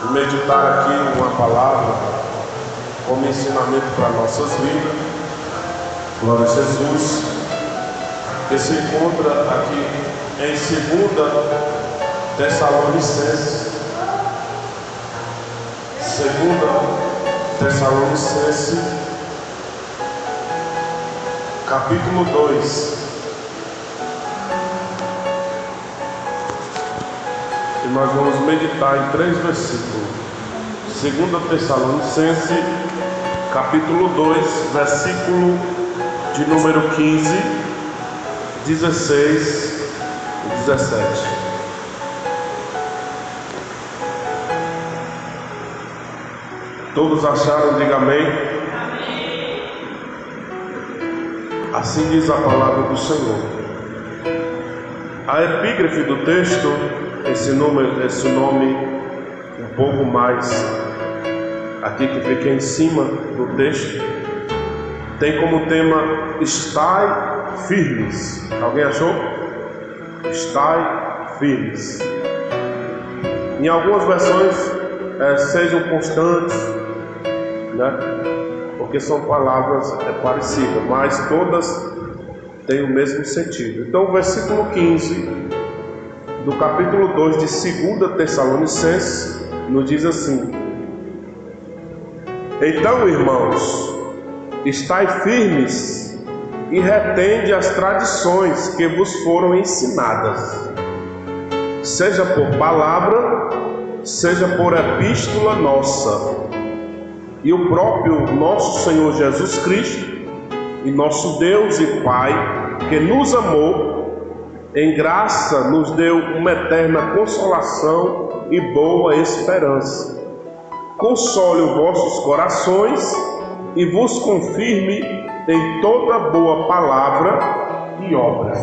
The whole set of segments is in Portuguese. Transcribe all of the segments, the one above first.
meditar aqui uma palavra como ensinamento para nossas vidas. Glória a Jesus, que se encontra aqui em 2 Tessalonicenses, 2 Tessalonicenses, capítulo 2. E nós vamos meditar em 3 versículos. 2 Tessalonicenses, capítulo 2, versículo de número 15, 16 e 17. Todos acharam? Diga amém. Assim diz a palavra do Senhor. A epígrafe do texto, esse nome um pouco mais aqui que fica em cima do texto, tem como tema: estai firmes. Alguém achou? Estai firmes. Em algumas versões sejam constantes, né? Porque são palavras parecidas, mas todas têm o mesmo sentido. Então o versículo 15 do capítulo 2 de 2 Tessalonicenses nos diz assim: então, irmãos, estai firmes e retende as tradições que vos foram ensinadas, seja por palavra, seja por epístola nossa. E o próprio nosso Senhor Jesus Cristo, e nosso Deus e Pai, que nos amou, em graça nos deu uma eterna consolação e boa esperança. Console os vossos corações e vos confirme em toda boa palavra e obra.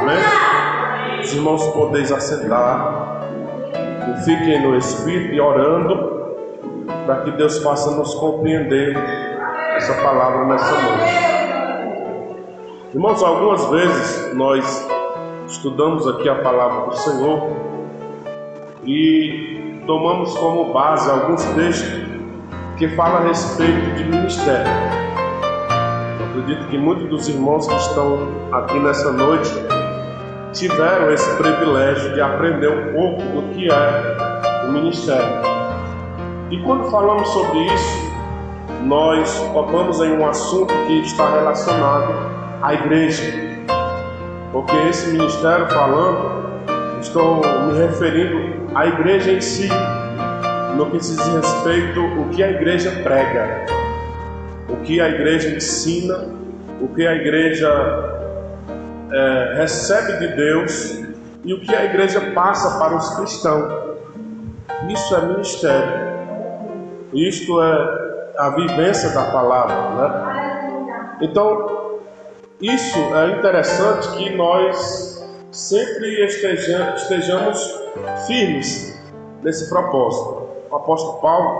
Amém? Os irmãos, podeis assentar e fiquem no Espírito e orando para que Deus faça nos compreender essa palavra nessa noite. Irmãos, algumas vezes nós estudamos aqui a palavra do Senhor e tomamos como base alguns textos que falam a respeito de ministério. Eu acredito que muitos dos irmãos que estão aqui nessa noite tiveram esse privilégio de aprender um pouco do que é o ministério. E quando falamos sobre isso, nós tocamos em um assunto que está relacionado à igreja. Porque esse ministério falando, estou me referindo à igreja em si, no que se diz respeito ao que a igreja prega, o que a igreja ensina, o que a igreja recebe de Deus e o que a igreja passa para os cristãos. Isso é ministério. Isto é a vivência da palavra, né? Então, isso é interessante que nós sempre estejamos firmes nesse propósito. O apóstolo Paulo,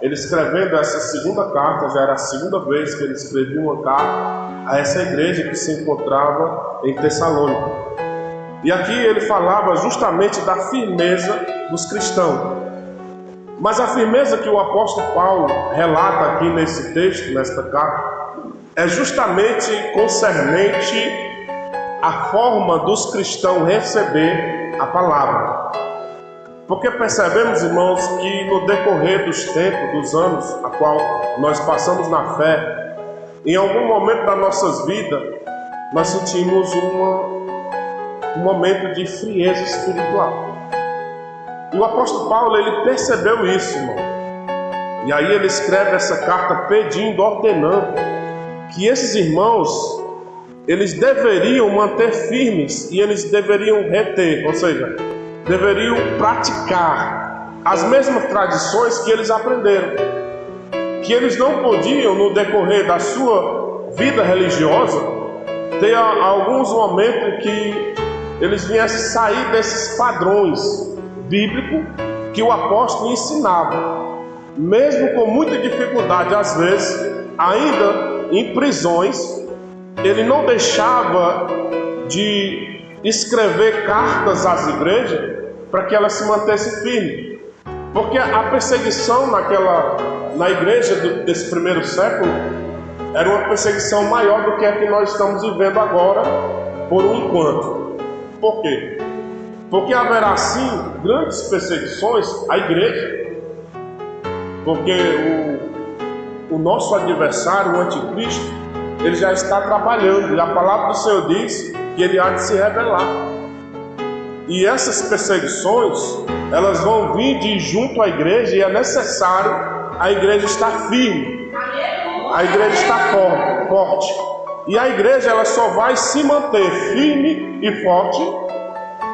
ele escrevendo essa segunda carta, já era a segunda vez que ele escrevia uma carta a essa igreja que se encontrava em Tessalônica. E aqui ele falava justamente da firmeza dos cristãos. Mas a firmeza que o apóstolo Paulo relata aqui nesse texto, nesta carta, é justamente concernente à forma dos cristãos receber a palavra. Porque percebemos, irmãos, que no decorrer dos tempos, dos anos a qual nós passamos na fé, em algum momento das nossas vidas, nós sentimos um momento de frieza espiritual. E o apóstolo Paulo, ele percebeu isso, irmão. E aí ele escreve essa carta pedindo, ordenando que esses irmãos, eles deveriam manter firmes e eles deveriam reter, ou seja, deveriam praticar as mesmas tradições que eles aprenderam. Que eles não podiam, no decorrer da sua vida religiosa, ter alguns momentos que eles viessem sair desses padrões bíblico que o apóstolo ensinava, mesmo com muita dificuldade, às vezes, ainda em prisões, ele não deixava de escrever cartas às igrejas para que elas se mantessem firmes. Porque a perseguição na igreja desse primeiro século era uma perseguição maior do que a que nós estamos vivendo agora, por um enquanto. Por quê? Porque haverá sim grandes perseguições à igreja. Porque o nosso adversário, o anticristo, ele já está trabalhando. E a palavra do Senhor diz que ele há de se revelar. E essas perseguições, elas vão vir de junto à igreja, e é necessário a igreja estar firme, a igreja estar forte. E a igreja, ela só vai se manter firme e forte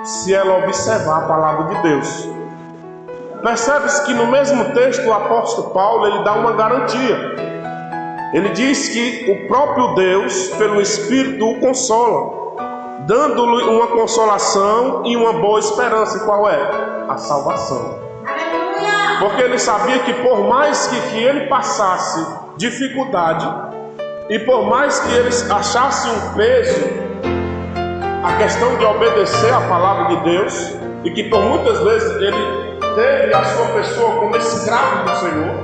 se ela observar a palavra de Deus. Percebe-se que no mesmo texto o apóstolo Paulo, ele dá uma garantia. Ele diz que o próprio Deus, pelo Espírito, o consola, dando-lhe uma consolação e uma boa esperança. E qual é? A salvação. Porque ele sabia que por mais que ele passasse dificuldade, e por mais que ele achasse um peso a questão de obedecer à palavra de Deus, e que por muitas vezes ele teve a sua pessoa como escravo do Senhor,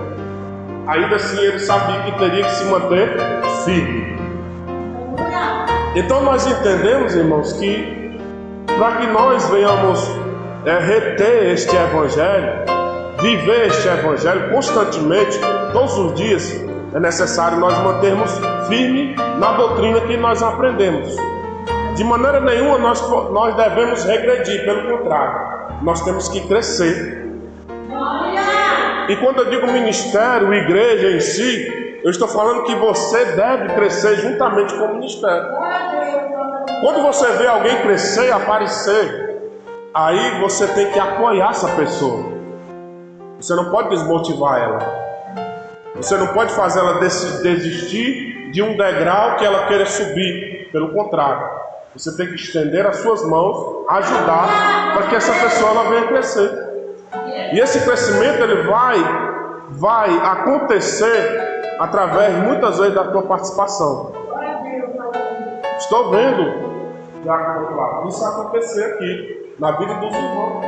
ainda assim ele sabia que teria que se manter firme. Então nós entendemos, irmãos, que para que nós venhamos reter este Evangelho, viver este Evangelho constantemente, todos os dias, é necessário nós mantermos firme na doutrina que nós aprendemos. De maneira nenhuma nós devemos regredir, pelo contrário, nós temos que crescer. E quando eu digo ministério, igreja em si, eu estou falando que você deve crescer juntamente com o ministério. Quando você vê alguém crescer e aparecer, aí você tem que apoiar essa pessoa. Você não pode desmotivar ela. Você não pode fazer ela desistir de um degrau que ela queira subir. Pelo contrário, você tem que estender as suas mãos, ajudar para que essa pessoa ela venha crescer. E esse crescimento ele vai acontecer através muitas vezes da tua participação. Estou vendo isso acontecer aqui na vida dos irmãos.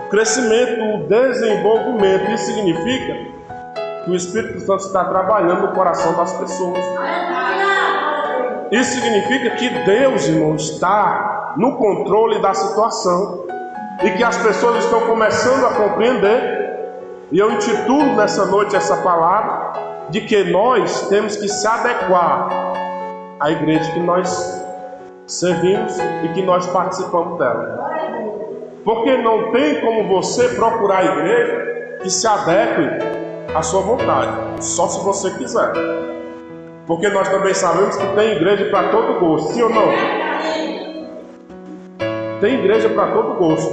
O crescimento, o desenvolvimento, isso significa que o Espírito Santo está trabalhando no coração das pessoas. Isso significa que Deus, irmão, está no controle da situação e que as pessoas estão começando a compreender. E eu intitulo nessa noite essa palavra de que nós temos que se adequar à igreja que nós servimos e que nós participamos dela. Porque não tem como você procurar a igreja que se adeque à sua vontade, só se você quiser. Porque nós também sabemos que tem igreja para todo gosto, sim ou não? Tem igreja para todo gosto.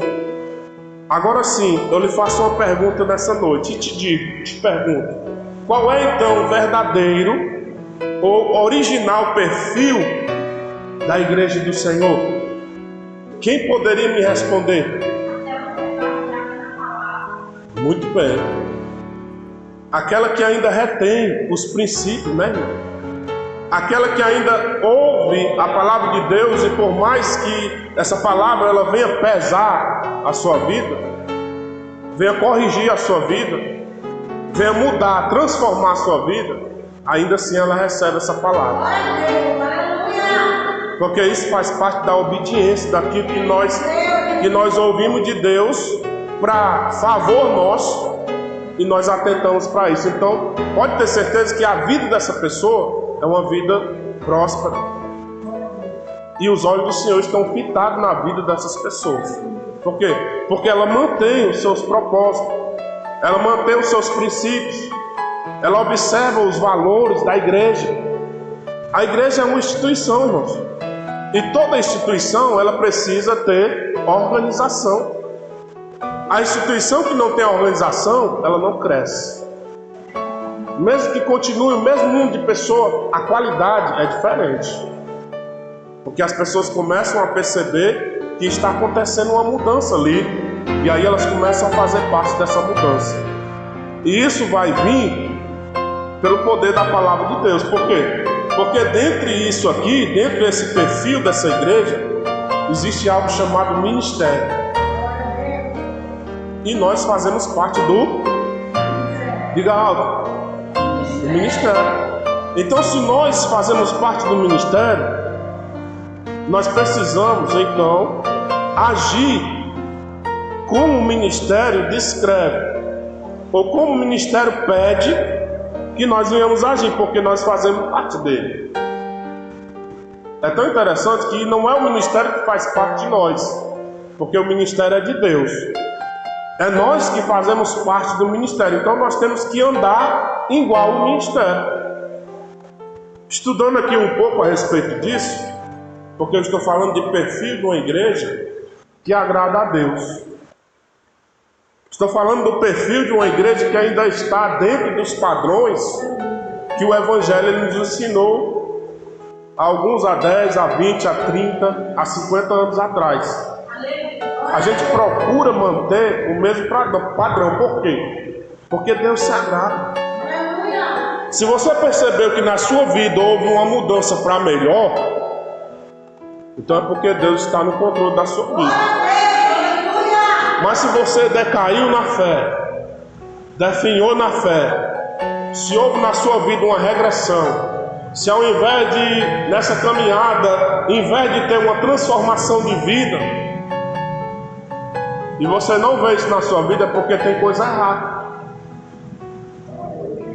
Agora sim, eu lhe faço uma pergunta nessa noite e te pergunto: qual é então o verdadeiro ou original perfil da igreja do Senhor? Quem poderia me responder? Muito bem. Aquela que ainda retém os princípios, né, irmão? Aquela que ainda ouve a palavra de Deus, e por mais que essa palavra ela venha pesar a sua vida, venha corrigir a sua vida, venha mudar, transformar a sua vida, ainda assim ela recebe essa palavra. Porque isso faz parte da obediência, daquilo que nós ouvimos de Deus para favor nosso, e nós atentamos para isso. Então pode ter certeza que a vida dessa pessoa é uma vida próspera, e os olhos do Senhor estão fitados na vida dessas pessoas. Por quê? Porque ela mantém os seus propósitos, ela mantém os seus princípios, ela observa os valores da igreja. A igreja é uma instituição, irmãos, e toda instituição ela precisa ter organização. A instituição que não tem organização, ela não cresce. Mesmo que continue o mesmo número de pessoas, a qualidade é diferente. Porque as pessoas começam a perceber que está acontecendo uma mudança ali, e aí elas começam a fazer parte dessa mudança. E isso vai vir pelo poder da palavra de Deus. Por quê? Porque dentre isso aqui, dentro desse perfil dessa igreja, existe algo chamado ministério. E nós fazemos parte do, diga alto, do ministério. Então, se nós fazemos parte do ministério, nós precisamos, então, agir como o ministério descreve, ou como o ministério pede que nós venhamos agir, porque nós fazemos parte dele. É tão interessante que não é o ministério que faz parte de nós, porque o ministério é de Deus. É nós que fazemos parte do ministério, então nós temos que andar igual o ministério. Estudando aqui um pouco a respeito disso, porque eu estou falando de perfil de uma igreja que agrada a Deus. Estou falando do perfil de uma igreja que ainda está dentro dos padrões que o Evangelho nos ensinou há alguns há 10, há 20, há 30, há 50 anos atrás. A gente procura manter o mesmo padrão. Por quê? Porque Deus se agrada. Se você percebeu que na sua vida houve uma mudança para melhor, então é porque Deus está no controle da sua vida. Mas se você decaiu na fé, definhou na fé, se houve na sua vida uma regressão, se ao invés de, nessa caminhada, em vez de ter uma transformação de vida, e você não vê isso na sua vida, é porque tem coisa errada.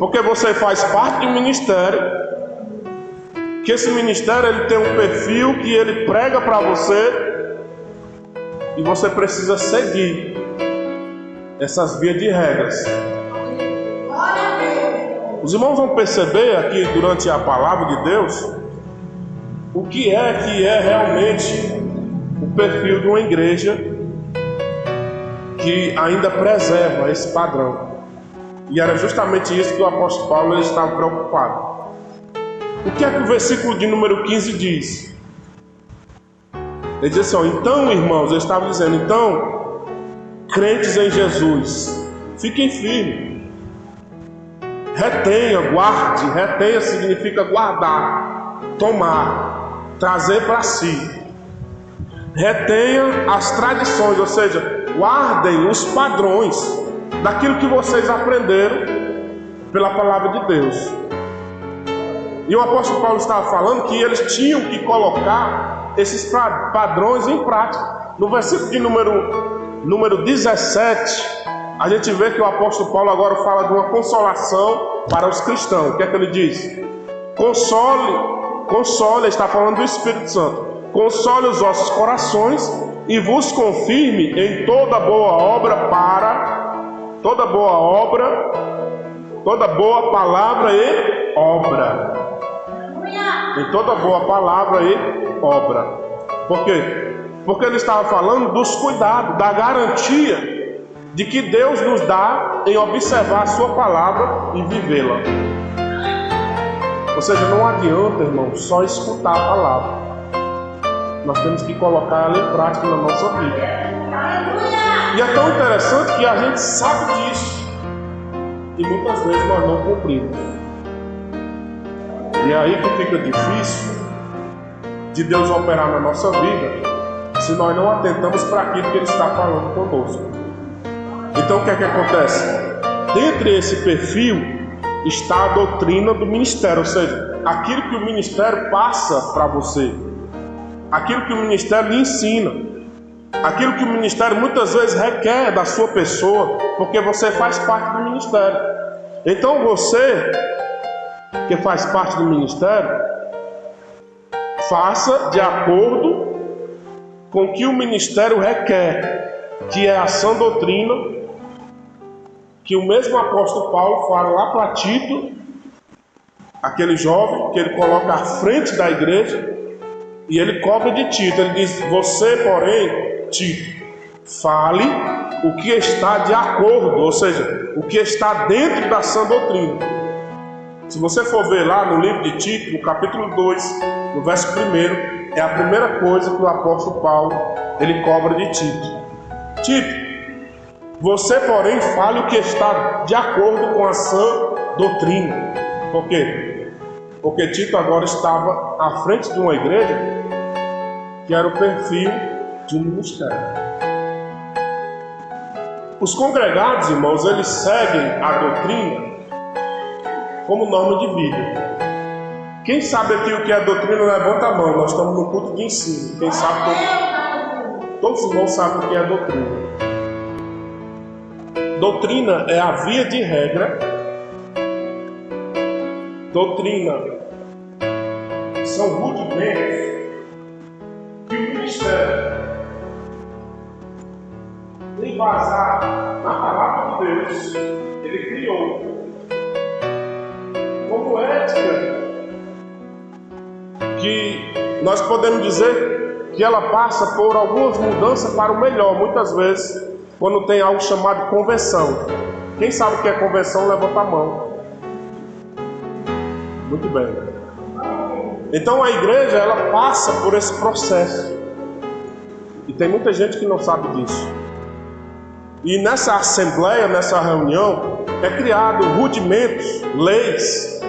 Porque você faz parte de um ministério, que esse ministério ele tem um perfil que ele prega para você, e você precisa seguir essas vias de regras. Os irmãos vão perceber aqui durante a palavra de Deus o que é realmente o perfil de uma igreja que ainda preserva esse padrão. E era justamente isso que o apóstolo Paulo ele estava preocupado. O que é que o versículo de número 15 diz? Ele diz assim, então irmãos, eu estava dizendo, então, crentes em Jesus, fiquem firmes, retenha, guarde, retenha significa guardar, tomar, trazer para si, retenha as tradições, ou seja, guardem os padrões daquilo que vocês aprenderam pela palavra de Deus. E o apóstolo Paulo estava falando que eles tinham que colocar esses padrões em prática. No versículo de número 17, a gente vê que o apóstolo Paulo agora fala de uma consolação para os cristãos. O que é que ele diz? Console, está falando do Espírito Santo. Console os vossos corações e vos confirme em toda boa palavra e obra. Em toda boa palavra e obra. Por quê? Porque ele estava falando dos cuidados, da garantia de que Deus nos dá em observar a sua palavra e vivê-la. Ou seja, não adianta, irmão, só escutar a palavra. Nós temos que colocar ela em prática na nossa vida. E é tão interessante que a gente sabe disso e muitas vezes nós não cumprimos. E é aí que fica difícil de Deus operar na nossa vida se nós não atentamos para aquilo que Ele está falando conosco. Então o que é que acontece? Dentre esse perfil está a doutrina do ministério, ou seja, aquilo que o ministério passa para você, aquilo que o ministério lhe ensina, aquilo que o ministério muitas vezes requer da sua pessoa, porque você faz parte do ministério. Então você que faz parte do ministério, faça de acordo com o que o ministério requer, que é a sã doutrina, que o mesmo apóstolo Paulo fala lá para Tito, aquele jovem que ele coloca à frente da igreja, e ele cobra de Tito. Ele diz, você porém, Tito, fale o que está de acordo, ou seja, o que está dentro da sã doutrina. Se você for ver lá no livro de Tito, no capítulo 2, no verso 1, é a primeira coisa que o apóstolo Paulo ele cobra de Tito. Tito, você porém fale o que está de acordo com a sã doutrina. Por quê? Porque Tito agora estava à frente de uma igreja que era o perfil de um ministério. Os congregados, irmãos, eles seguem a doutrina como norma de vida. Quem sabe aqui o que é doutrina, levanta a mão. Nós estamos no culto de ensino. Quem sabe, todos os irmãos sabem o que é doutrina. Doutrina é a via de regra. Doutrina são rudimentos que o ministério, embasado na palavra de Deus, ele criou como ética, que nós podemos dizer que ela passa por algumas mudanças para o melhor, muitas vezes, quando tem algo chamado conversão. Quem sabe o que é conversão, levanta a mão. Muito bem. Então a igreja, ela passa por esse processo. E tem muita gente que não sabe disso. E nessa assembleia, nessa reunião, é criado rudimentos, leis,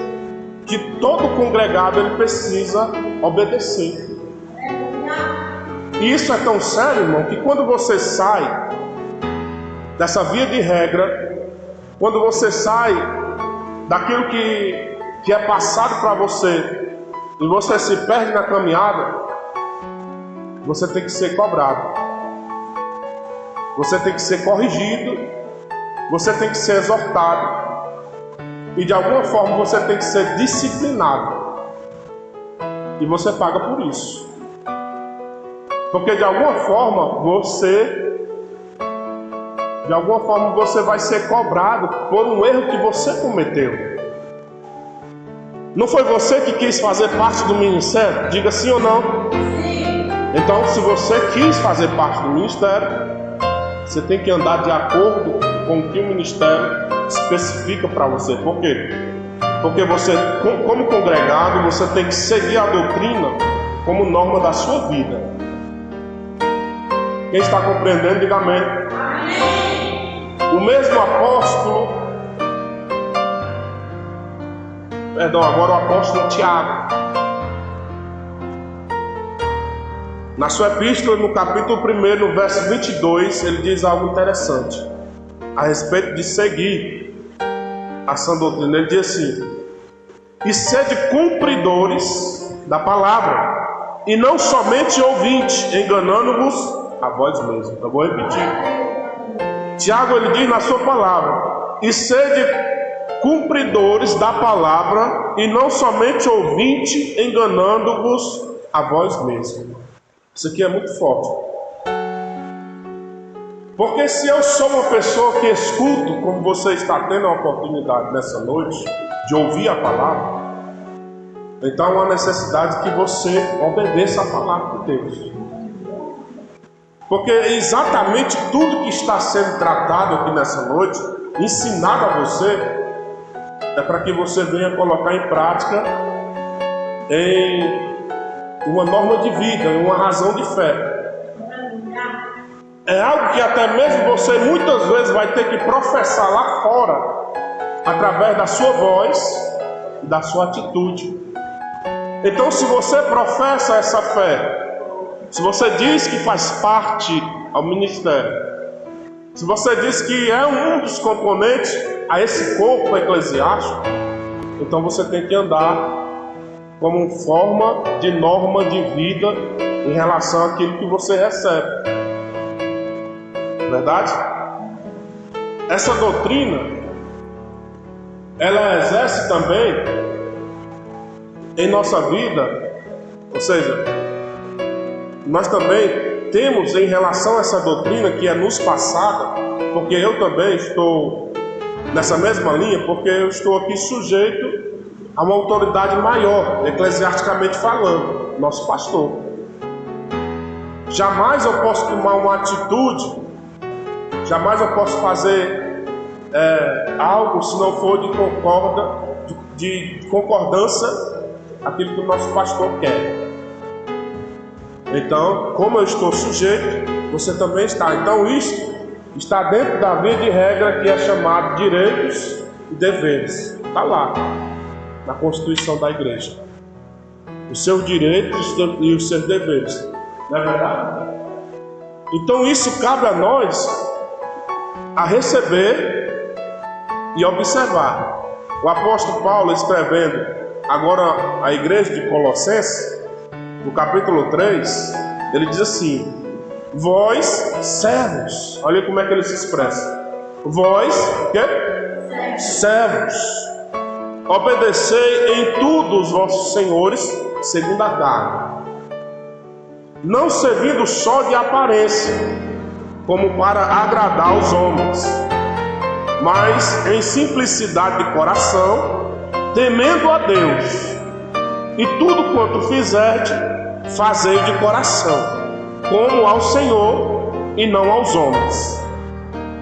que todo congregado ele precisa obedecer. E isso é tão sério, irmão, que quando você sai dessa via de regra, quando você sai daquilo que é passado para você, e você se perde na caminhada, você tem que ser cobrado. Você tem que ser corrigido, você tem que ser exortado, e de alguma forma você tem que ser disciplinado, e você paga por isso, porque de alguma forma você vai ser cobrado por um erro que você cometeu. Não foi você que quis fazer parte do ministério? Diga sim ou não. Sim. Então, se você quis fazer parte do ministério, você tem que andar de acordo com o que o ministério especifica para você. Por quê? Porque você, como congregado, você tem que seguir a doutrina como norma da sua vida. Quem está compreendendo, diga amém. Amém. O mesmo apóstolo, agora o apóstolo Tiago, na sua epístola, no capítulo 1, no verso 22, ele diz algo interessante a respeito de seguir a sã doutrina. Ele diz assim: e sede cumpridores da palavra, e não somente ouvintes, enganando-vos a vós mesmos. Eu vou repetir. Tiago, ele diz na sua palavra: e sede cumpridores da palavra, e não somente ouvintes, enganando-vos a vós mesmos. Isso aqui é muito forte. Porque se eu sou uma pessoa que escuto, como você está tendo a oportunidade nessa noite, de ouvir a palavra, então há necessidade que você obedeça a palavra de Deus. Porque exatamente tudo que está sendo tratado aqui nessa noite, ensinado a você, é para que você venha colocar em prática em uma norma de vida, em uma razão de fé. É algo que até mesmo você muitas vezes vai ter que professar lá fora, através da sua voz e da sua atitude. Então, se você professa essa fé, se você diz que faz parte ao ministério, se você diz que é um dos componentes a esse corpo eclesiástico, então você tem que andar como forma de norma de vida em relação àquilo que você recebe. Verdade? Essa doutrina, ela exerce também em nossa vida, ou seja, nós também temos em relação a essa doutrina que é nos passada, porque eu também estou nessa mesma linha, porque eu estou aqui sujeito a uma autoridade maior, eclesiasticamente falando, nosso pastor. Jamais eu posso tomar uma atitude, jamais eu posso fazer algo se não for de concordância aquilo que o nosso pastor quer. Então, como eu estou sujeito, você também está. Então isso está dentro da via de regra que é chamado direitos e deveres. Está lá, na Constituição da Igreja. Os seus direitos e os seus deveres. Não é verdade? Então isso cabe a nós a receber e observar. O apóstolo Paulo, escrevendo agora à igreja de Colossenses, no capítulo 3, ele diz assim: vós, servos, olha como é que ele se expressa. Vós, o quê? Servos, obedecei em tudo os vossos senhores, segundo a carne, não servindo só de aparência, como para agradar os homens, mas em simplicidade de coração, temendo a Deus. E tudo quanto fizerdes, fazei de coração, como ao Senhor e não aos homens,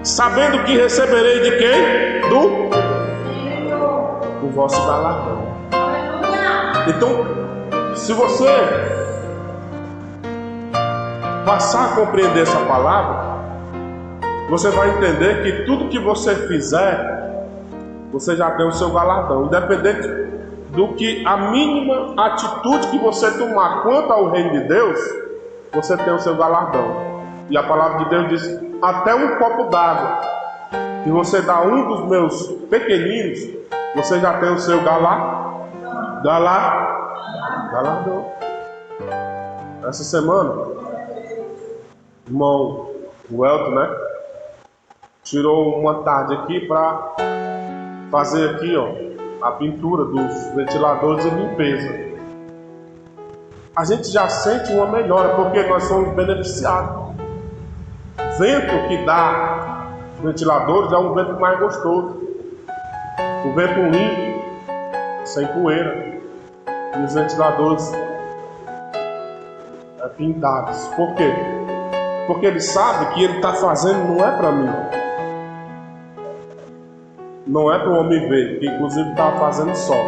sabendo que receberei de quem? Do vosso galardão. Então, se você passar a compreender essa palavra, você vai entender que tudo que você fizer, você já tem o seu galardão, independente do que a mínima atitude que você tomar quanto ao reino de Deus, você tem o seu galardão. E a palavra de Deus diz: até um copo d'água que você dá a um dos meus pequeninos, você já tem o seu galardão. Essa semana, o irmão Welton, né, tirou uma tarde aqui para fazer aqui, a pintura dos ventiladores e limpeza. A gente já sente uma melhora, porque nós somos beneficiados. O vento que dá os ventiladores é um vento mais gostoso, o vento limpo, sem poeira, e os ventiladores pintados. Por quê? Porque ele sabe que ele está fazendo não é para mim, não é para o homem ver, que inclusive estava fazendo sol,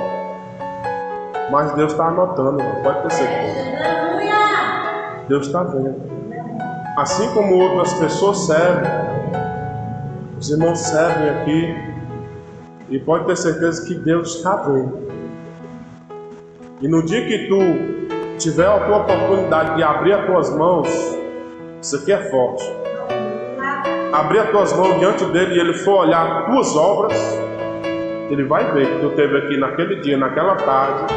mas Deus está anotando, pode ter certeza. Deus está vendo. Assim como outras pessoas servem, os irmãos servem aqui, e pode ter certeza que Deus está vendo. E no dia que tu tiver a tua oportunidade de abrir as tuas mãos, isso aqui é forte, abrir as tuas mãos diante dele e ele for olhar as tuas obras, ele vai ver que tu esteve aqui naquele dia, naquela tarde,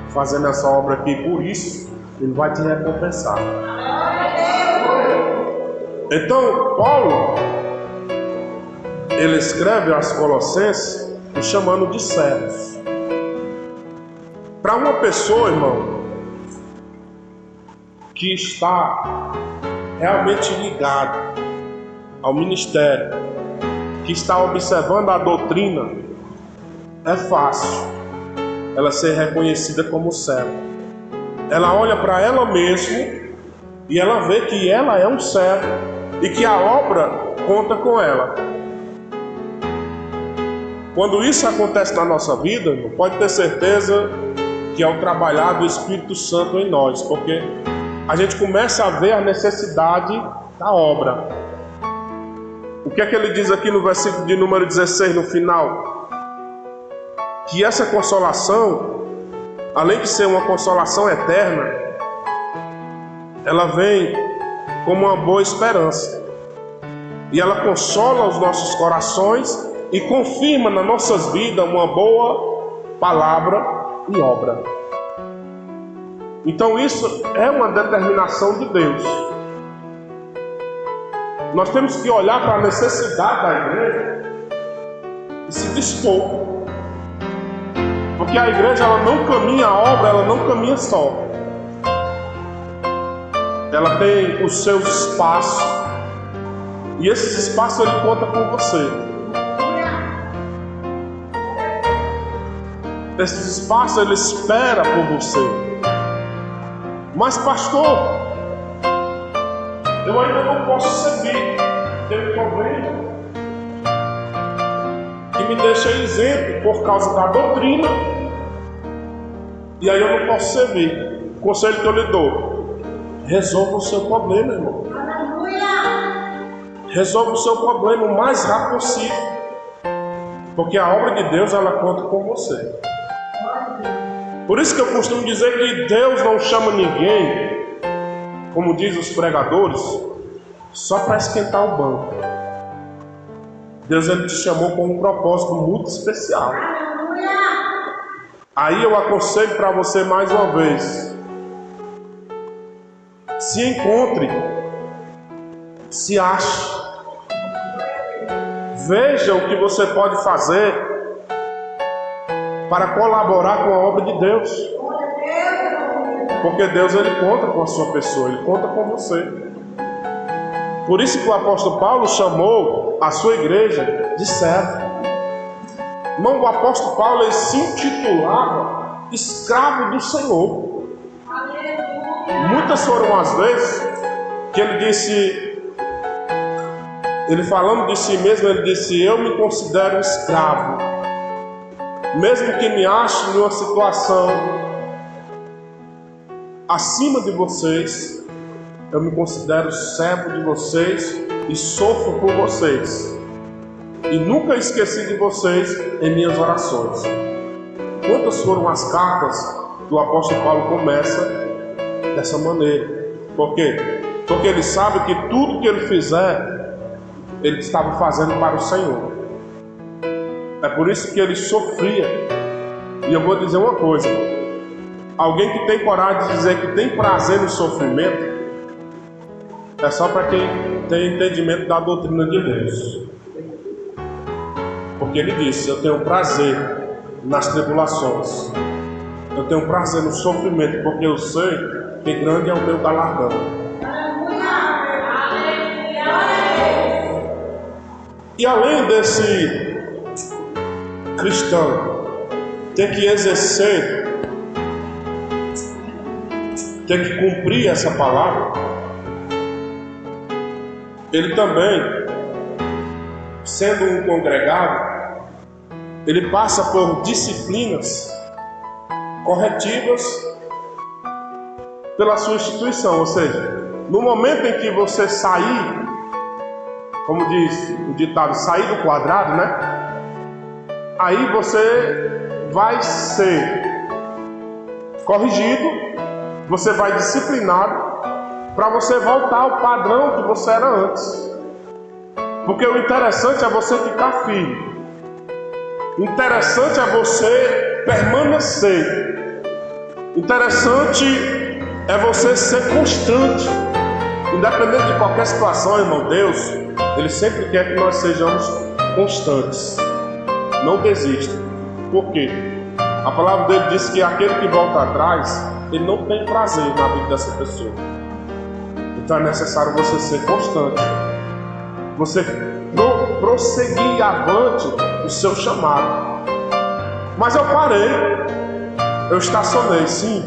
fazendo essa obra aqui. Por isso ele vai te recompensar. Então Paulo, ele escreve aos Colossenses o chamando de servos. Para uma pessoa, irmão, que está realmente ligado ao ministério, que está observando a doutrina, é fácil ela ser reconhecida como serva. Ela olha para ela mesma e ela vê que ela é um servo e que a obra conta com ela. Quando isso acontece na nossa vida, irmão, pode ter certeza que é o trabalhar do Espírito Santo em nós, porque a gente começa a ver a necessidade da obra. O que é que ele diz aqui no versículo de número 16, no final? Que essa consolação, além de ser uma consolação eterna, ela vem como uma boa esperança. E ela consola os nossos corações e confirma nas nossas vidas uma boa palavra e obra. Então isso é uma determinação de Deus. Nós temos que olhar para a necessidade da igreja e se dispor. Porque a igreja, ela não caminha a obra, ela não caminha só. Ela tem os seus espaços. E esses espaços ele conta com você. Esses espaços ele espera por você. Mas pastor, eu ainda não posso servir. Tem um problema que me deixa isento por causa da doutrina. E aí eu não posso servir. O conselho que eu lhe dou: resolva o seu problema, irmão. Resolva o seu problema o mais rápido possível. Porque a obra de Deus, ela conta com você. Por isso que eu costumo dizer que Deus não chama ninguém, como diz os pregadores, só para esquentar o banco. Deus ele te chamou com um propósito muito especial. Aí eu aconselho para você mais uma vez: se encontre, se ache, veja o que você pode fazer para colaborar com a obra de Deus, porque Deus ele conta com a sua pessoa, ele conta com você. Por isso que o apóstolo Paulo chamou a sua igreja de servo. Irmão, o apóstolo Paulo ele se intitulava escravo do Senhor. Muitas foram as vezes que ele disse, ele falando de si mesmo, ele disse: eu me considero escravo, mesmo que me ache numa situação acima de vocês, eu me considero servo de vocês e sofro por vocês. E nunca esqueci de vocês em minhas orações. Quantas foram as cartas que o apóstolo Paulo começa dessa maneira? Por quê? Porque ele sabe que tudo que ele fizer, ele estava fazendo para o Senhor. É por isso que ele sofria. E eu vou dizer uma coisa: alguém que tem coragem de dizer que tem prazer no sofrimento, é só para quem tem entendimento da doutrina de Deus. Porque ele disse: eu tenho prazer nas tribulações, eu tenho prazer no sofrimento, porque eu sei que grande é o meu galardão. E além desse cristão ter que exercer, ter que cumprir essa palavra, ele também, sendo um congregado, ele passa por disciplinas corretivas pela sua instituição. Ou seja, no momento em que você sair, como diz o ditado, sair do quadrado, né? Aí você vai ser corrigido, você vai disciplinado, para você voltar ao padrão que você era antes. Porque o interessante é você ficar firme. O interessante é você permanecer. O interessante é você ser constante. Independente de qualquer situação, irmão, Deus, Ele sempre quer que nós sejamos constantes. Não desista. Por quê? A palavra dele diz que aquele que volta atrás, ele não tem prazer na vida dessa pessoa. Então é necessário você ser constante. Você prosseguir avante o seu chamado. Mas eu parei, eu estacionei, sim.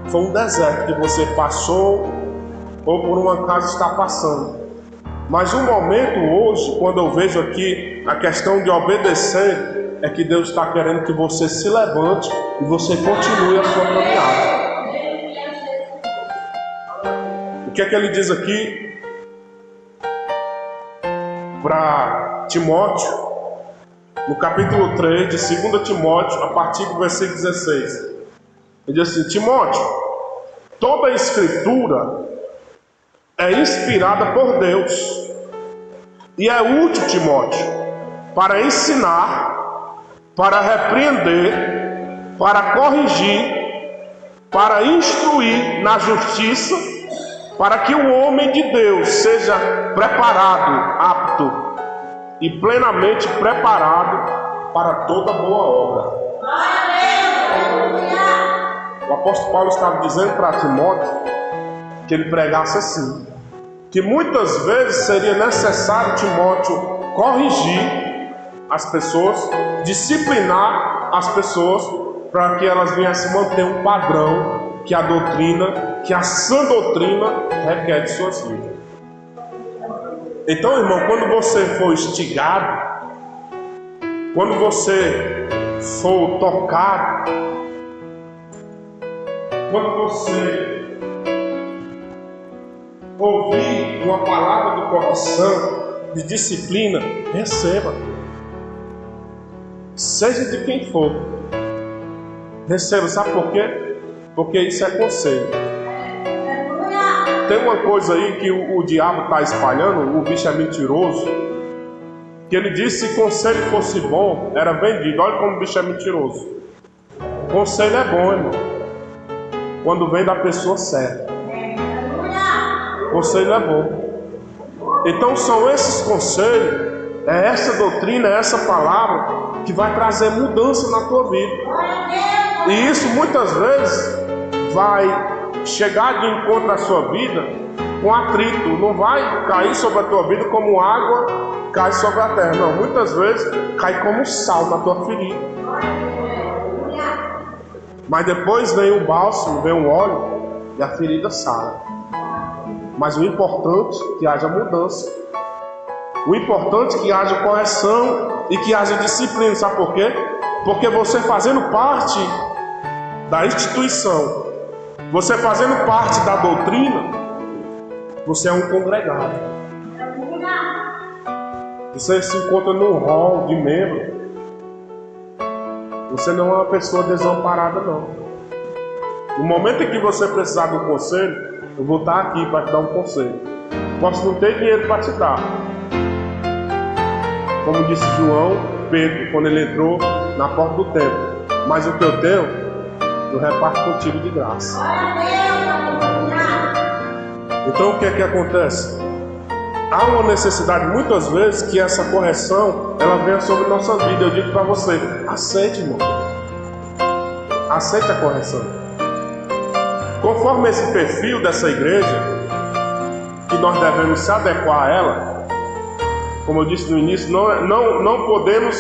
Foi um deserto que você passou, ou por um acaso está passando. Mas um momento hoje, quando eu vejo aqui a questão de obedecer, é que Deus está querendo que você se levante e você continue a sua caminhada. O que é que ele diz aqui para Timóteo, no capítulo 3 de 2 Timóteo, a partir do versículo 16? Ele diz assim: Timóteo, toda a escritura é inspirada por Deus e é útil, Timóteo, para ensinar, para repreender, para corrigir, para instruir na justiça, para que o homem de Deus seja preparado, apto e plenamente preparado para toda boa obra. O apóstolo Paulo estava dizendo para Timóteo que ele pregasse assim, que muitas vezes seria necessário Timóteo corrigir as pessoas, disciplinar as pessoas, para que elas viessem manter um padrão que a doutrina, que a sã doutrina requer de suas vidas. Então, irmão, quando você for instigado, quando você for tocado, quando você ouvir uma palavra de correção, de disciplina, receba. Seja de quem for, receba. Sabe por quê? Porque isso é conselho. Tem uma coisa aí que o diabo está espalhando, o bicho é mentiroso. que ele disse que se conselho fosse bom, era vendido. Olha como o bicho é mentiroso. Conselho é bom, irmão, quando vem da pessoa certa. Conselho é bom. Então são esses conselhos, é essa doutrina, é essa palavra que vai trazer mudança na tua vida. E isso muitas vezes vai chegar de encontro à sua vida com atrito. Não vai cair sobre a tua vida como água cai sobre a terra. Não, muitas vezes cai como sal na tua ferida. Mas depois vem o bálsamo, vem o óleo e a ferida sara. Mas o importante é que haja mudança. O importante é que haja correção e que haja disciplina. Sabe por quê? Porque você fazendo parte da instituição, você fazendo parte da doutrina, você é um congregado. Você se encontra num hall de membro. Você não é uma pessoa desamparada, não. No momento em que você precisar de um conselho, eu vou estar aqui para te dar um conselho. Posso não ter dinheiro para te dar. Como disse Pedro, quando ele entrou na porta do templo. Mas o que eu tenho, eu reparto contigo de graça. Então o que é que acontece? Há uma necessidade muitas vezes que essa correção ela venha sobre nossa vida. Eu digo para você, aceite, irmão. Aceite a correção. Conforme esse perfil dessa igreja, que nós devemos se adequar a ela, como eu disse no início, não podemos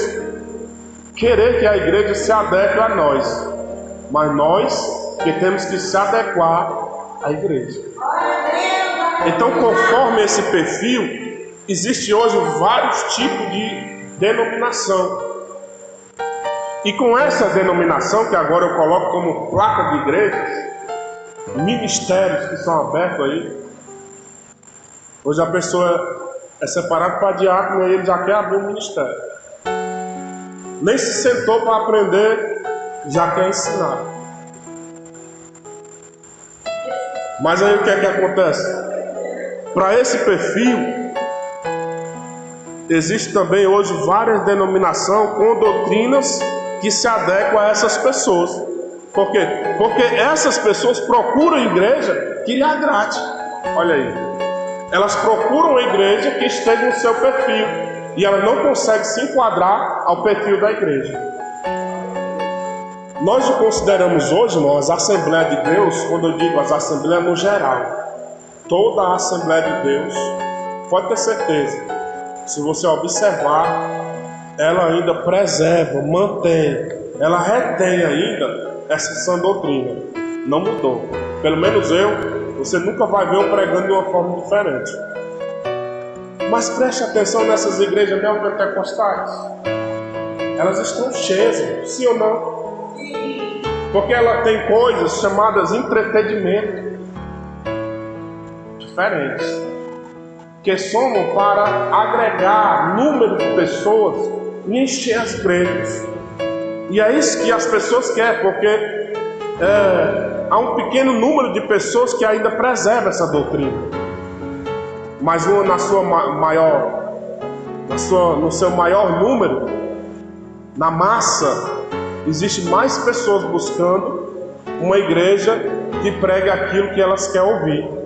querer que a igreja se adeque a nós, mas nós que temos que se adequar à igreja. Então, conforme esse perfil, existe hoje vários tipos de denominação. E com essa denominação, que agora eu coloco como placa de igrejas, ministérios que são abertos aí. Hoje a pessoa é separada para diácono e ele já quer abrir um ministério. Nem se sentou para aprender, já quer ensinar. Mas aí o que é que acontece? Para esse perfil, existe também hoje várias denominações com doutrinas que se adequam a essas pessoas. Por quê? Porque essas pessoas procuram a igreja que lhe agrade. Olha aí. Elas procuram a igreja que esteja no seu perfil. E ela não consegue se enquadrar ao perfil da igreja. Nós o consideramos hoje, irmão, as Assembleias de Deus, quando eu digo as Assembleias no geral. Toda a Assembleia de Deus, pode ter certeza, se você observar, ela ainda preserva, mantém, ela retém ainda essa sã doutrina. Não mudou. Pelo menos você nunca vai ver eu pregando de uma forma diferente. Mas preste atenção nessas igrejas neopentecostais. Elas estão cheias, sim ou não? Porque ela tem coisas chamadas entretenimento. Diferentes, que somam para agregar número de pessoas e encher as igrejas. E é isso que as pessoas querem, porque há um pequeno número de pessoas que ainda preserva essa doutrina, mas no seu maior número, na massa, existe mais pessoas buscando uma igreja que prega aquilo que elas querem ouvir.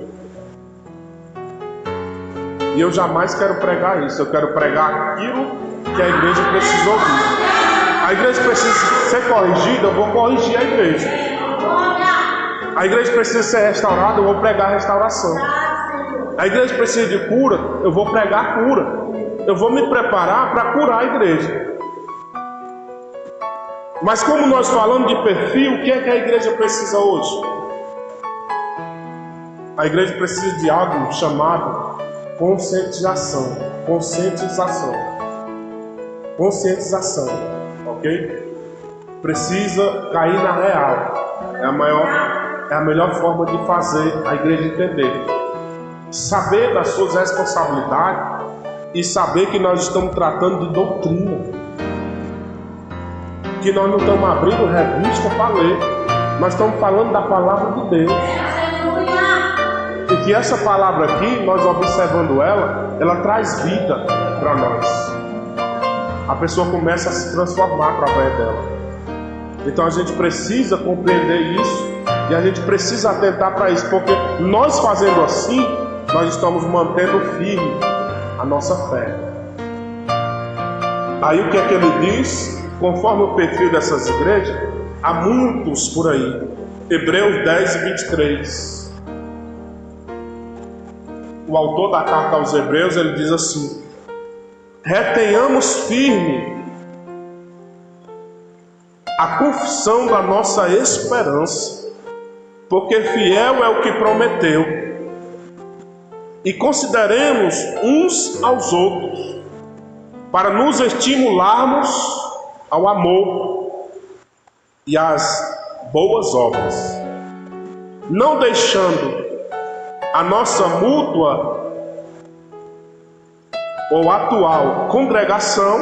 E eu jamais quero pregar isso. Eu quero pregar aquilo que a igreja precisa ouvir. A igreja precisa ser corrigida, eu vou corrigir a igreja. A igreja precisa ser restaurada, eu vou pregar a restauração. A igreja precisa de cura, eu vou pregar a cura. Eu vou me preparar para curar a igreja. Mas como nós falamos de perfil, o que é que a igreja precisa hoje? A igreja precisa de algo chamado conscientização, ok? Precisa cair na real. É a melhor forma de fazer a igreja entender. Saber das suas responsabilidades e saber que nós estamos tratando de doutrina. Que nós não estamos abrindo revista para ler. Nós estamos falando da palavra de Deus. E que essa palavra aqui, nós observando ela traz vida para nós. a pessoa começa a se transformar através dela. Então a gente precisa compreender isso e a gente precisa atentar para isso, porque nós fazendo assim, nós estamos mantendo firme a nossa fé. Aí o que é que ele diz? Conforme o perfil dessas igrejas, há muitos por aí. Hebreus 10 e 23. O autor da carta aos Hebreus, ele diz assim: retenhamos firme a confissão da nossa esperança, porque fiel é o que prometeu, e consideremos uns aos outros, para nos estimularmos ao amor e às boas obras, não deixando a nossa mútua ou atual congregação,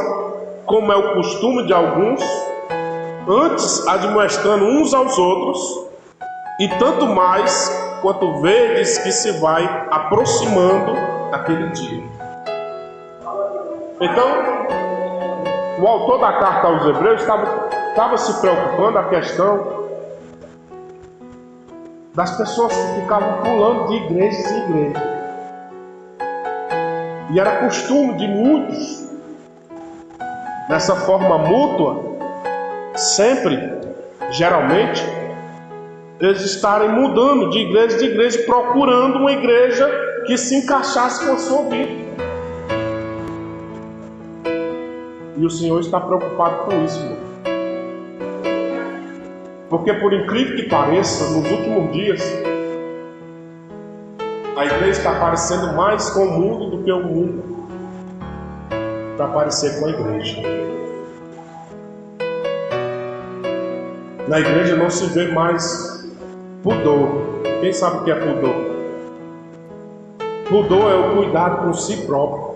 como é o costume de alguns, antes admoestando uns aos outros, e tanto mais quanto vedes que se vai aproximando aquele dia. Então, o autor da carta aos Hebreus estava se preocupando a questão das pessoas que ficavam pulando de igrejas em igrejas. E era costume de muitos, dessa forma mútua, sempre, geralmente, eles estarem mudando de igreja, procurando uma igreja que se encaixasse com a sua vida. E o Senhor está preocupado com isso, irmão. Porque, por incrível que pareça, nos últimos dias, a igreja está parecendo mais com o mundo do que o mundo está parecendo com a igreja. Na igreja não se vê mais pudor. Quem sabe o que é pudor? Pudor é o cuidado com si próprio.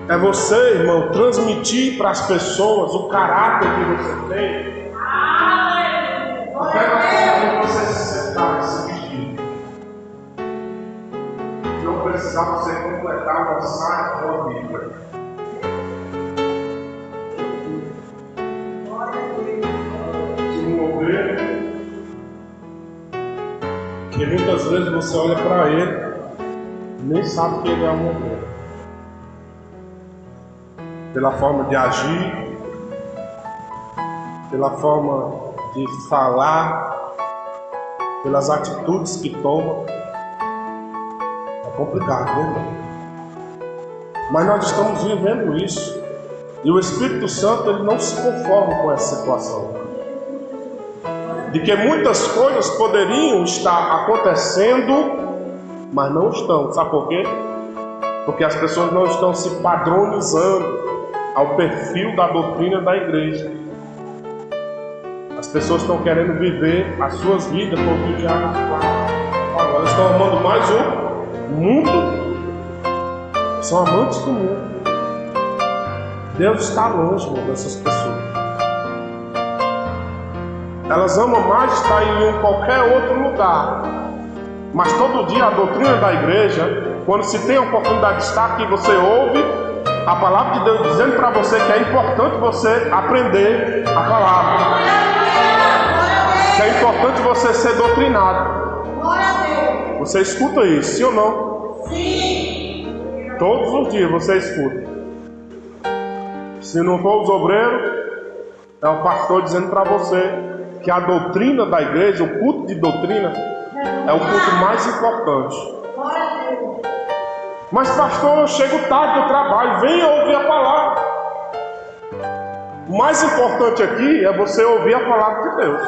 É você, irmão, transmitir para as pessoas o caráter que você tem. Até na forma de você se sentar, se vestir. Não precisar você completar uma saia ou a Bíblia. Um obreiro que muitas vezes você olha para ele, nem sabe que ele é um obreiro. Pela forma de agir, pela forma de falar, pelas atitudes que toma. É complicado, né, irmão? Mas nós estamos vivendo isso. E o Espírito Santo, ele não se conforma com essa situação. De que muitas coisas poderiam estar acontecendo, mas não estão. Sabe por quê? Porque as pessoas não estão se padronizando ao perfil da doutrina da igreja. As pessoas estão querendo viver as suas vidas como o diabo fala. Elas estão amando mais o mundo. São amantes do mundo. Deus está longe dessas pessoas. Elas amam mais estar em qualquer outro lugar. Mas todo dia a doutrina da igreja, quando se tem a oportunidade de estar aqui, você ouve a palavra de Deus dizendo para você que é importante você aprender a palavra. Que é importante você ser doutrinado. Você escuta isso, sim ou não? Sim. Todos os dias você escuta. Se não for os obreiros, é o pastor dizendo para você que a doutrina da igreja, o culto de doutrina, é o culto mais importante. Mas pastor, eu chego tarde do trabalho, venha ouvir a palavra. O mais importante aqui é você ouvir a palavra de Deus.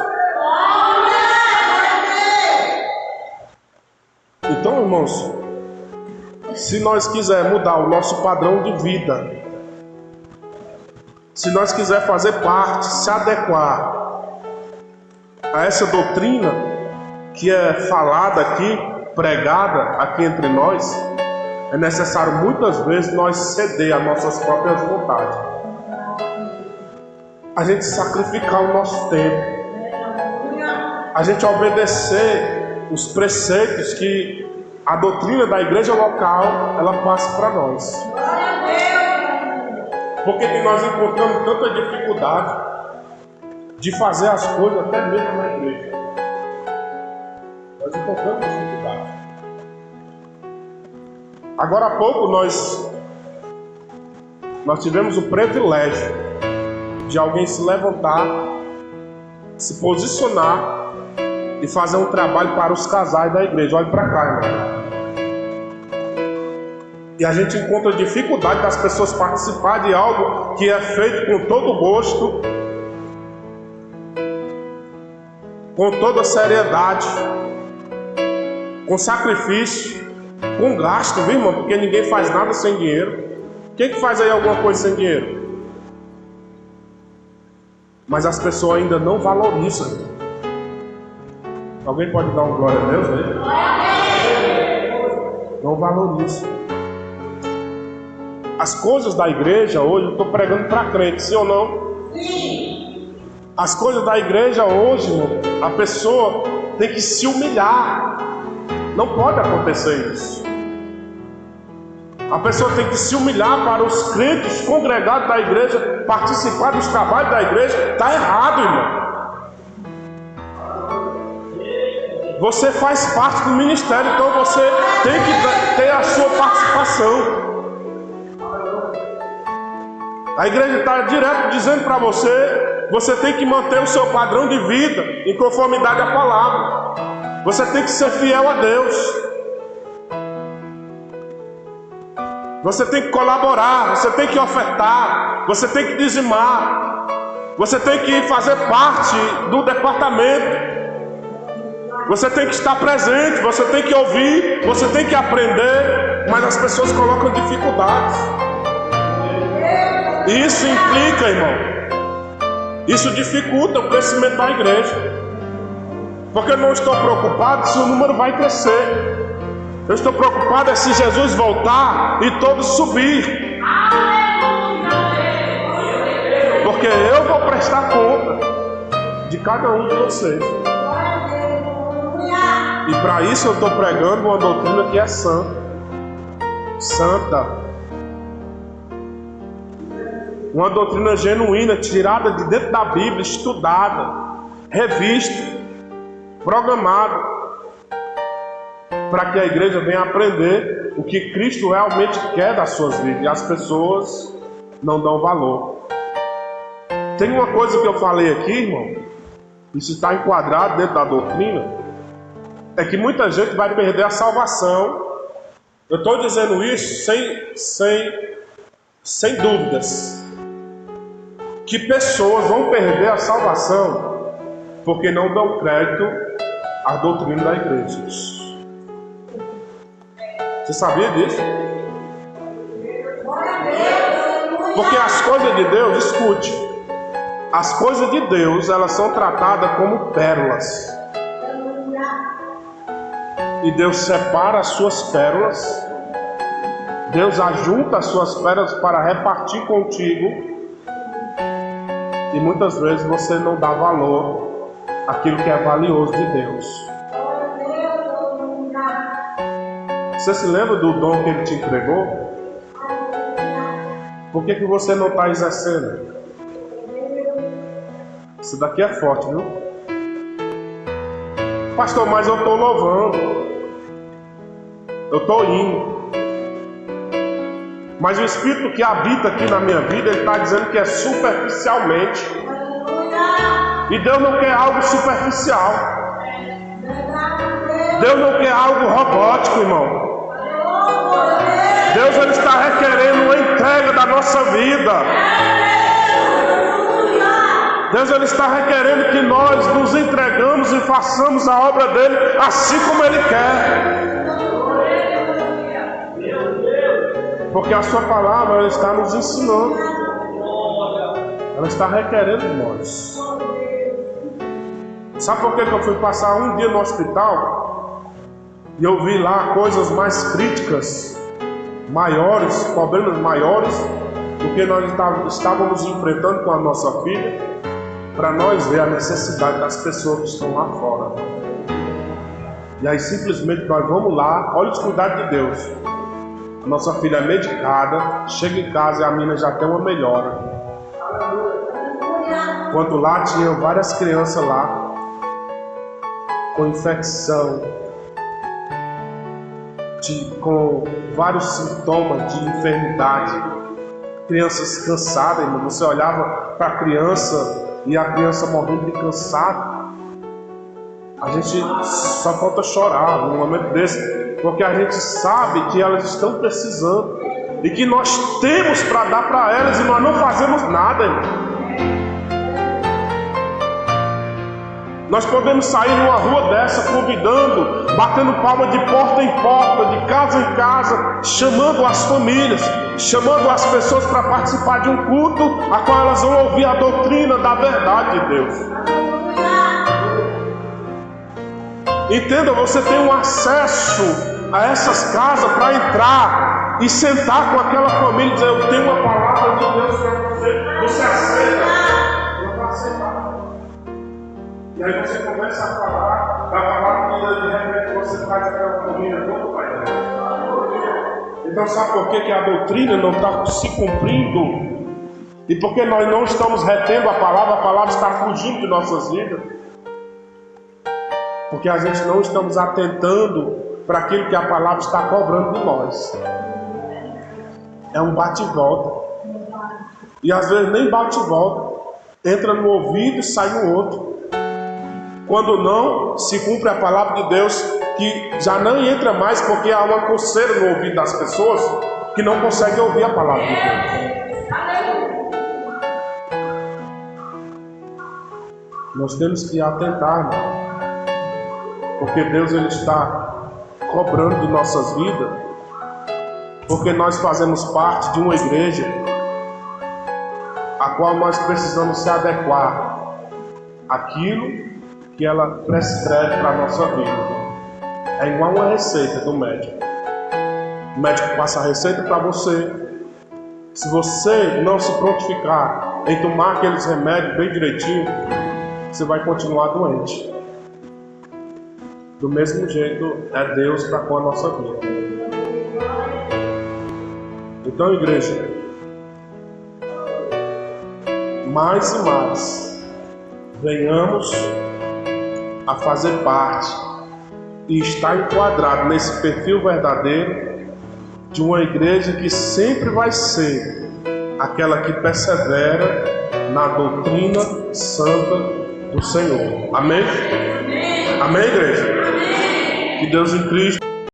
Então, irmãos, se nós quisermos mudar o nosso padrão de vida, se nós quisermos fazer parte, se adequar a essa doutrina que é falada aqui, pregada aqui entre nós, é necessário muitas vezes nós ceder às nossas próprias vontades. A gente sacrificar o nosso tempo. A gente obedecer os preceitos que a doutrina da igreja local ela passa para nós. Por que nós encontramos tanta dificuldade de fazer as coisas até mesmo na igreja? Nós encontramos dificuldade. Agora há pouco nós tivemos o privilégio de alguém se levantar, se posicionar e fazer um trabalho para os casais da igreja. Olhe para cá, irmão. E a gente encontra dificuldade das pessoas participarem de algo que é feito com todo gosto, com toda seriedade, com sacrifício, com gasto, viu, irmão? Porque ninguém faz nada sem dinheiro. Quem que faz aí alguma coisa sem dinheiro? Mas as pessoas ainda não valorizam. Alguém pode dar um glória a Deus aí? Não valorizam. As coisas da igreja hoje, eu estou pregando para crente, sim ou não? Sim. As coisas da igreja hoje, irmão, a pessoa tem que se humilhar. Não pode acontecer isso. A pessoa tem que se humilhar para os crentes congregados da igreja, participar dos trabalhos da igreja. Está errado, irmão. Você faz parte do ministério, então você tem que ter a sua participação. A igreja está direto dizendo para você, você tem que manter o seu padrão de vida em conformidade à palavra. Você tem que ser fiel a Deus. Você tem que colaborar, você tem que ofertar, você tem que dizimar, você tem que fazer parte do departamento. Você tem que estar presente, você tem que ouvir, você tem que aprender, mas as pessoas colocam dificuldades. E isso implica, irmão, isso dificulta o crescimento da igreja. Porque eu não estou preocupado se o número vai crescer. Eu estou preocupado se Jesus voltar e todos subir. Porque eu vou prestar conta de cada um de vocês. E para isso eu estou pregando uma doutrina que é santa. Santa. Uma doutrina genuína, tirada de dentro da Bíblia, estudada, revista, programada, para que a igreja venha aprender o que Cristo realmente quer das suas vidas. E as pessoas não dão valor. Tem uma coisa que eu falei aqui, irmão, isso está enquadrado dentro da doutrina, é que muita gente vai perder a salvação. Eu estou dizendo isso sem dúvidas, que pessoas vão perder a salvação porque não dão crédito à doutrina da igreja. Você sabia disso? Porque as coisas de Deus, escute, as coisas de Deus, elas são tratadas como pérolas. E Deus separa as suas pérolas, Deus ajunta as suas pérolas para repartir contigo. E muitas vezes você não dá valor àquilo que é valioso de Deus. Você se lembra do dom que Ele te entregou? Por que você não está exercendo? Isso daqui é forte, viu? Pastor, mas eu estou louvando, eu estou indo. Mas o Espírito que habita aqui na minha vida, Ele está dizendo que é superficialmente. E Deus não quer algo superficial. Deus não quer algo robótico, irmão. Deus, Ele está requerendo uma entrega da nossa vida. Deus, Ele está requerendo que nós nos entregamos e façamos a obra dEle assim como Ele quer. Porque a sua palavra, ela está nos ensinando. Ela está requerendo de nós. Sabe por que eu fui passar um dia no hospital? E eu vi lá coisas mais críticas, maiores, problemas maiores do que nós estávamos enfrentando com a nossa filha, para nós ver a necessidade das pessoas que estão lá fora. E aí simplesmente nós vamos lá, olha os cuidados de Deus. Nossa filha é medicada, chega em casa e a menina já tem uma melhora. Quando lá tinha várias crianças lá com infecção, com vários sintomas de enfermidade, crianças cansadas, irmão. Você olhava para a criança e a criança morrendo de cansado. A gente só falta chorar num momento desse, porque a gente sabe que elas estão precisando e que nós temos para dar para elas e nós não fazemos nada, irmão. Nós podemos sair numa rua dessa convidando, batendo palma de porta em porta, de casa em casa, chamando as famílias, chamando as pessoas para participar de um culto a qual elas vão ouvir a doutrina da verdade de Deus. Entenda, você tem um acesso a essas casas para entrar e sentar com aquela família e dizer: eu tenho uma palavra de Deus para você, você aceita? Eu vou aceitar. E aí você começa a falar da palavra de repente você faz aquela família toda para Deus. Então sabe por que a doutrina não está se cumprindo? E porque nós não estamos retendo a palavra está fugindo de nossas vidas. Porque a gente não estamos atentando para aquilo que a palavra está cobrando de nós. É um bate e volta. E às vezes nem bate e volta. Entra no ouvido e sai no outro. Quando não se cumpre a palavra de Deus, que já não entra mais porque há uma coceira no ouvido das pessoas que não conseguem ouvir a palavra de Deus. Nós temos que atentar, porque Deus ele está cobrando de nossas vidas, porque nós fazemos parte de uma igreja a qual nós precisamos se adequar àquilo que ela prescreve para a nossa vida. É igual uma receita do médico. O médico passa a receita para você. Se você não se prontificar em tomar aqueles remédios bem direitinho, você vai continuar doente. Do mesmo jeito é Deus para com a nossa vida. Então, igreja, mais e mais venhamos a fazer parte e estar enquadrado nesse perfil verdadeiro de uma igreja que sempre vai ser aquela que persevera na doutrina santa do Senhor. Amém? Amém, igreja? Que Deus em Cristo